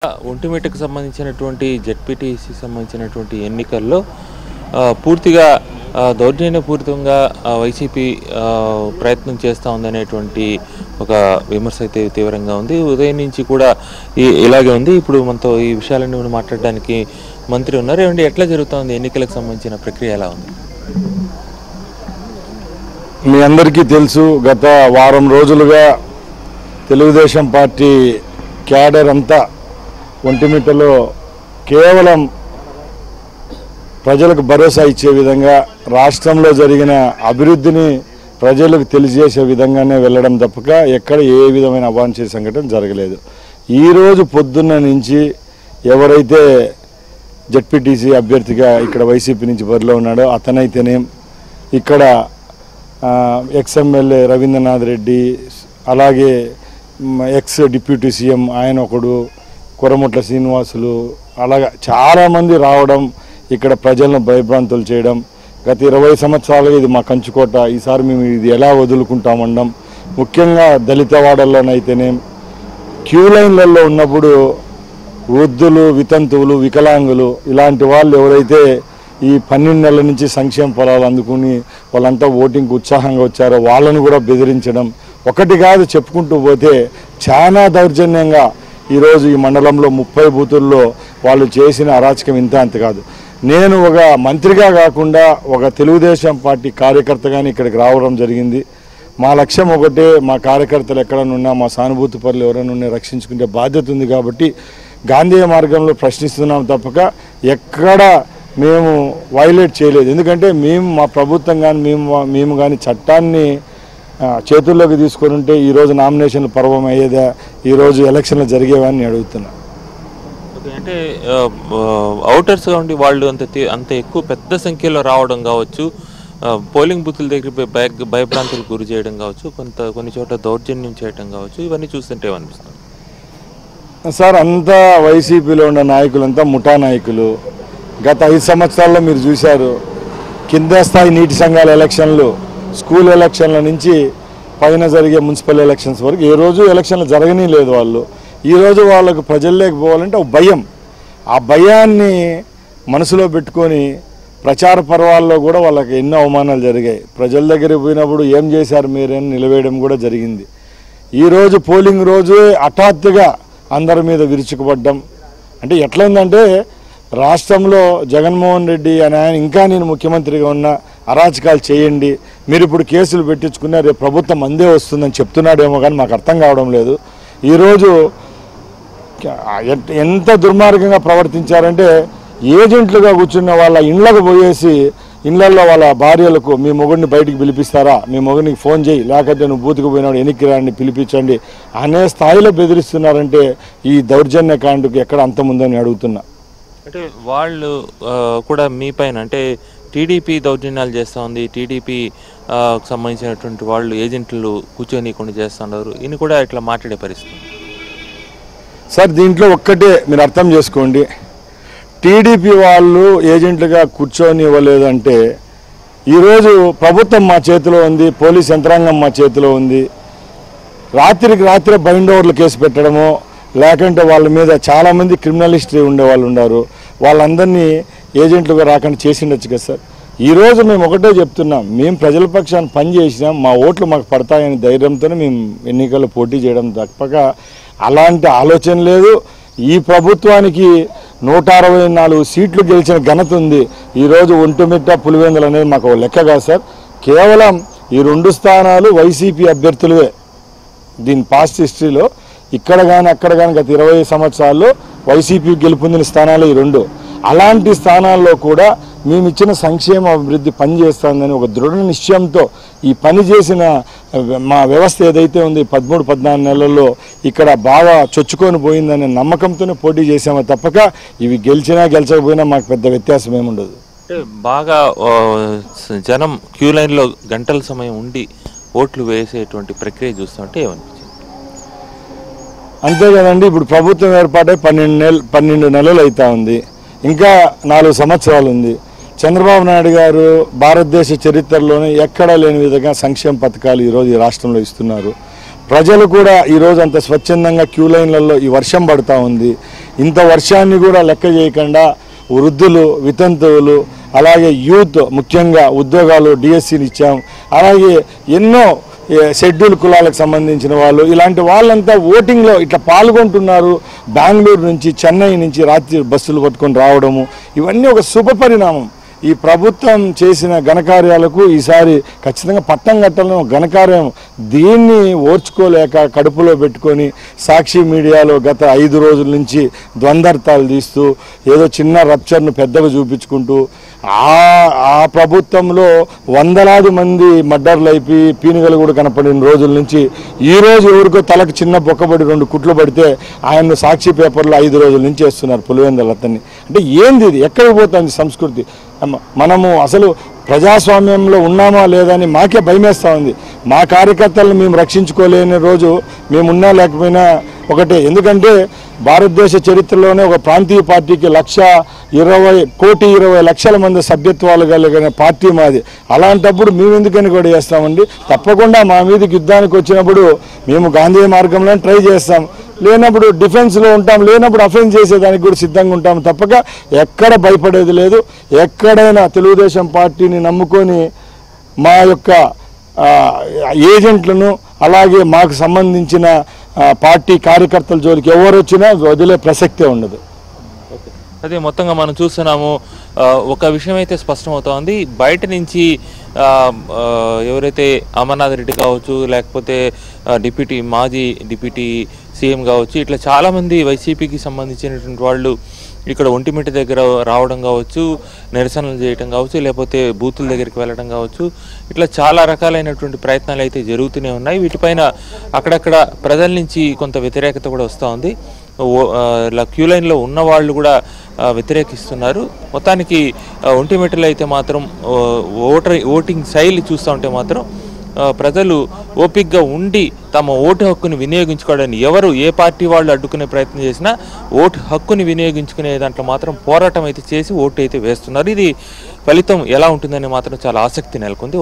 ఒంటిమిట్టకు సంబంధించినటువంటి జెడ్పీటీసీ సంబంధించినటువంటి ఎన్నికల్లో పూర్తిగా దౌర్జన్యపూరితంగా వైసీపీ ప్రయత్నం చేస్తూ ఉందనేటువంటి ఒక విమర్శ అయితే తీవ్రంగా ఉంది. ఉదయం నుంచి కూడా ఇలాగే ఉంది. ఇప్పుడు మనతో ఈ విషయాలన్నీ మాట్లాడడానికి మంత్రి ఉన్నారు. ఏమంటే ఎట్లా జరుగుతుంది ఎన్నికలకు సంబంధించిన ప్రక్రియ ఎలా ఉంది? మీ అందరికీ తెలుసు, గత వారం రోజులుగా తెలుగుదేశం పార్టీ క్యాడర్ అంతా ఒంటిమిట్టలో కేవలం ప్రజలకు భరోసా ఇచ్చే విధంగా, రాష్ట్రంలో జరిగిన అభివృద్ధిని ప్రజలకు తెలియజేసే విధంగానే వెళ్ళడం తప్పక ఎక్కడ ఏ విధమైన అవాంఛనీయ సంఘటన జరగలేదు. ఈరోజు పొద్దున్న నుంచి ఎవరైతే జెడ్పీటీసీ అభ్యర్థిగా ఇక్కడ వైసీపీ నుంచి బరిలో ఉన్నాడో అతనైతేనేం, ఇక్కడ ఎక్స్ఎమ్మెల్యే రవీంద్రనాథ్ రెడ్డి, అలాగే ఎక్స్ డిప్యూటీ సీఎం ఆయన ఒకడు, కొరముట్ల శ్రీనివాసులు, అలాగా చాలామంది రావడం, ఇక్కడ ప్రజలను భయభ్రాంతులు చేయడం. గత 20 సంవత్సరాలుగా ఇది మా కంచుకోట, ఈసారి మేము ఇది ఎలా వదులుకుంటామనడం. ముఖ్యంగా దళిత వాడల్లోనైతేనే క్యూ లైన్లలో ఉన్నప్పుడు వృద్ధులు, వితంతువులు, వికలాంగులు ఇలాంటి వాళ్ళు ఎవరైతే ఈ 12 నెలల నుంచి సంక్షేమ ఫలాలు అందుకుని వాళ్ళంతా ఓటింగ్కి ఉత్సాహంగా వచ్చారో వాళ్ళను కూడా బెదిరించడం ఒకటి కాదు, చెప్పుకుంటూ పోతే చాలా దౌర్జన్యంగా ఈరోజు ఈ మండలంలో 30 బూతుల్లో వాళ్ళు చేసిన అరాచకం ఇంత అంత కాదు. నేను ఒక మంత్రిగా కాకుండా ఒక తెలుగుదేశం పార్టీ కార్యకర్తగానే ఇక్కడికి రావడం జరిగింది. మా లక్ష్యం ఒకటే, మా కార్యకర్తలు ఎక్కడనున్నా, మా సానుభూతి పరులు ఎవరైనా రక్షించుకునే బాధ్యత ఉంది కాబట్టి గాంధీ మార్గంలో ప్రశ్నిస్తున్నాం తప్పక ఎక్కడ మేము వైలేట్ చేయలేదు. ఎందుకంటే మా ప్రభుత్వం కానీ మేము కానీ చట్టాన్ని చేతుల్లోకి తీసుకొని ఉంటే ఈరోజు నామినేషన్లు పర్వం అయ్యేదా, ఈరోజు ఎలక్షన్లు జరిగేవని అడుగుతున్నా. అంటే అవుటర్స్గా ఉండి వాళ్ళు అంత ఎక్కువ పెద్ద సంఖ్యలో రావడం కావచ్చు, పోలింగ్ బూతుల దగ్గర భయభ్రాంతులకు గురి చేయడం కావచ్చు, కొన్ని చోట్ల దౌర్జన్యం చేయడం కావచ్చు, ఇవన్నీ చూస్తుంటే ఏమనిపిస్తుంది సార్? అంతా వైసీపీలో ఉన్న నాయకులంతా ముఠా నాయకులు. గత 5 సంవత్సరాల్లో మీరు చూశారు, కింద స్థాయి నీటి సంఘాల ఎలక్షన్లు, స్కూల్ ఎలక్షన్ల నుంచి పైన జరిగే మున్సిపల్ ఎలక్షన్స్ వరకు ఏ రోజు ఎలక్షన్లు జరగనీ లేదు. వాళ్ళు ఈరోజు వాళ్ళకు ప్రజల్లోకి పోవాలంటే ఒక భయం, ఆ భయాన్ని మనసులో పెట్టుకొని ప్రచార పర్వాల్లో కూడా వాళ్ళకి ఎన్నో అవమానాలు జరిగాయి. ప్రజల దగ్గరికి పోయినప్పుడు ఏం చేశారు మీరని నిలవేయడం కూడా జరిగింది. ఈరోజు పోలింగ్ రోజు హఠాత్తుగా అందరి మీద విరుచుకుపడ్డం అంటే ఎట్లయిందంటే, రాష్ట్రంలో జగన్మోహన్ రెడ్డి అని ఆయన ఇంకా నేను ముఖ్యమంత్రిగా ఉన్నా అరాచకాలు చేయండి, మీరు ఇప్పుడు కేసులు పెట్టించుకున్నా రేపు ప్రభుత్వం అందే వస్తుందని చెప్తున్నాడేమో కానీ మాకు అర్థం కావడం లేదు. ఈరోజు ఎంత దుర్మార్గంగా ప్రవర్తించారంటే, ఏజెంట్లుగా కూర్చున్న వాళ్ళ ఇళ్లకు పోయేసి ఇళ్లలో వాళ్ళ భార్యలకు మీ మొగుడిని బయటికి పిలిపిస్తారా, మీ మొగుడికి ఫోన్ చేయి, లేకపోతే నువ్వు బూతుకు పోయినాడు ఎన్నికకి రాండి పిలిపించండి అనే స్థాయిలో బెదిరిస్తున్నారంటే ఈ దౌర్జన్య కాండకు ఎక్కడ అంతముందని అడుగుతున్నా. అంటే వాళ్ళు కూడా మీ పైన అంటే టీడీపీ దౌర్జన్యాలు చేస్తూ ఉంది, టీడీపీ సంబంధించినటువంటి వాళ్ళు ఏజెంట్లు కూర్చొని కొన్ని చేస్తున్నారు, ఈయన కూడా ఇట్లా మాట్లాడే పరిస్థితి సార్. దీంట్లో ఒక్కటే మీరు అర్థం చేసుకోండి, టీడీపీ వాళ్ళు ఏజెంట్లుగా కూర్చొని ఇవ్వలేదంటే ఈరోజు ప్రభుత్వం మా చేతిలో ఉంది, పోలీస్ యంత్రాంగం మా చేతిలో ఉంది. రాత్రికి రాత్రే బైండ్ ఓవర్లు కేసు పెట్టడము, లేకుంటే వాళ్ళ మీద చాలామంది క్రిమినల్ హిస్టరీ ఉండేవాళ్ళు ఉన్నారు, వాళ్ళందరినీ ఏజెంట్లుగా రాకుండా చేసిండొచ్చు కదా సార్. ఈరోజు మేము ఒకటే చెప్తున్నాం, మేము ప్రజల పక్షాన్ని పనిచేసినాం, మా ఓట్లు మాకు పడతాయని ధైర్యంతోనే మేము ఎన్నికల్లో పోటీ చేయడం తప్పక అలాంటి ఆలోచన లేదు. ఈ ప్రభుత్వానికి 164 సీట్లు గెలిచిన ఘనత ఉంది. ఈరోజు ఒంటిమిట్ట, పులివెందులు అనేది మాకు లెక్క కాదు సార్. కేవలం ఈ 2 స్థానాలు వైసీపీ అభ్యర్థులవే. దీని పాస్ట్ హిస్టరీలో ఇక్కడ కానీ అక్కడ కానీ గత 20 సంవత్సరాల్లో వైసీపీ గెలుపొందిన స్థానాలు ఈ 2. అలాంటి స్థానాల్లో కూడా మేము ఇచ్చిన సంక్షేమ అభివృద్ధి పనిచేస్తుందని ఒక దృఢ నిశ్చయంతో ఈ పని చేసిన మా వ్యవస్థ ఏదైతే ఉంది 13-14 నెలల్లో ఇక్కడ బాగా చొచ్చుకొని పోయిందనే నమ్మకంతోనే పోటీ చేసామో తప్పక ఇవి గెలిచినా గెలిచకపోయినా మాకు పెద్ద వ్యత్యాసం ఏముండదు. బాగా జనం క్యూ లైన్లో గంటల సమయం ఉండి ఓట్లు వేసేటువంటి ప్రక్రియ చూస్తుంటే ఏమనిపించింది? అంతే కదండి, ఇప్పుడు ప్రభుత్వం ఏర్పాటై 12 నెలలు అవుతా ఉంది, ఇంకా 4 సంవత్సరాలు ఉంది. చంద్రబాబు నాయుడు గారు భారతదేశ చరిత్రలోనే ఎక్కడా లేని విధంగా సంక్షేమ పథకాలు ఈరోజు ఈ రాష్ట్రంలో ఇస్తున్నారు. ప్రజలు కూడా ఈరోజు అంత స్వచ్ఛందంగా క్యూ లైన్లలో ఈ వర్షం పడుతూ ఉంది. ఇంత వర్షాన్ని కూడా లెక్క చేయకుండా వృద్ధులు, వితంతువులు, అలాగే యూత్, ముఖ్యంగా ఉద్యోగాలు డిఎస్సీని ఇచ్చాం, అలాగే ఎన్నో షెడ్యూల్ కులాలకు సంబంధించిన వాళ్ళు, ఇలాంటి వాళ్ళంతా ఓటింగ్లో ఇట్లా పాల్గొంటున్నారు. బెంగళూరు నుంచి, చెన్నై నుంచి రాత్రి బస్సులు పట్టుకొని రావడము, ఇవన్నీ ఒక శుభ పరిణామం. ఈ ప్రభుత్వం చేసిన ఘనకార్యాలకు ఈసారి ఖచ్చితంగా పట్టం కట్టాలని ఘనకార్యం. దీన్ని ఓర్చుకోలేక కడుపులో పెట్టుకొని సాక్షి మీడియాలో గత 5 రోజుల నుంచి ద్వంద్వార్థాలు తీస్తూ ఏదో చిన్న రప్చర్ను పెద్దగా చూపించుకుంటూ ఆ ప్రభుత్వంలో వందలాది మంది మర్డర్లు అయిపోయి పీనుగలు కూడా కనపడిన రోజుల నుంచి ఈరోజు ఎవరికో తలకు చిన్న బొక్కబడి 2 కుట్లు పడితే ఆయన్ను సాక్షి పేపర్లో 5 రోజుల నుంచి వేస్తున్నారు పులివెందుల అతన్ని. అంటే ఏంది ఇది? ఎక్కడికి పోతుంది సంస్కృతి? మనము అసలు ప్రజాస్వామ్యంలో ఉన్నామా లేదా అని మాకే భయమేస్తూ ఉంది. మా కార్యకర్తలను మేము రక్షించుకోలేని రోజు మేమున్నా లేకపోయినా ఒకటే. ఎందుకంటే భారతదేశ చరిత్రలోనే ఒక ప్రాంతీయ పార్టీకి 1,20,20,00,000 మంది సభ్యత్వాలు కలిగిన పార్టీ మాది. అలాంటప్పుడు మేము ఎందుకని కూడా చేస్తామండి? తప్పకుండా మా మీదకి యుద్ధానికి వచ్చినప్పుడు మేము గాంధీ మార్గంలో ట్రై చేస్తాం, లేనప్పుడు డిఫెన్స్లో ఉంటాం, లేనప్పుడు అఫెన్స్ చేసేదానికి కూడా సిద్ధంగా ఉంటాం. తప్పక ఎక్కడ భయపడేది లేదు. ఎక్కడైనా తెలుగుదేశం పార్టీని నమ్ముకొని మా యొక్క ఏజెంట్లను, అలాగే మాకు సంబంధించిన పార్టీ కార్యకర్తల జోలికి ఎవరు వచ్చినా వదిలే ప్రసక్తే ఉండదు. అదే మొత్తంగా మనం చూస్తున్నాము. ఒక విషయం అయితే స్పష్టమవుతోంది. బయట నుంచి ఎవరైతే అమర్నాథ్ రెడ్డి కావచ్చు, లేకపోతే మాజీ డిప్యూటీ సీఎం కావచ్చు, ఇట్లా చాలామంది వైసీపీకి సంబంధించినటువంటి వాళ్ళు ఇక్కడ ఒంటిమిట్ట దగ్గర రావడం కావచ్చు, నిరసనలు చేయడం కావచ్చు, లేకపోతే బూతుల దగ్గరికి వెళ్ళడం కావచ్చు, ఇట్లా చాలా రకాలైనటువంటి ప్రయత్నాలు అయితే జరుగుతూనే ఉన్నాయి. వీటిపైన అక్కడక్కడ ప్రజల నుంచి కొంత వ్యతిరేకత కూడా వస్తూ ఉంది. క్యూ లైన్లో ఉన్న వాళ్ళు కూడా వ్యతిరేకిస్తున్నారు. మొత్తానికి ఒంటిమిట్టలో అయితే మాత్రం ఓటింగ్ శైలి చూస్తూ ఉంటే మాత్రం ప్రజలు ఓపికగా ఉండి తమ ఓటు హక్కుని వినియోగించుకోవడానికి ఎవరు ఏ పార్టీ వాళ్ళు అడ్డుకునే ప్రయత్నం చేసినా ఓటు హక్కుని వినియోగించుకునే దాంట్లో మాత్రం పోరాటం అయితే చేసి ఓటు అయితే వేస్తున్నారు. ఇది ఫలితం ఎలా ఉంటుందని మాత్రం చాలా ఆసక్తి నెలకొంది.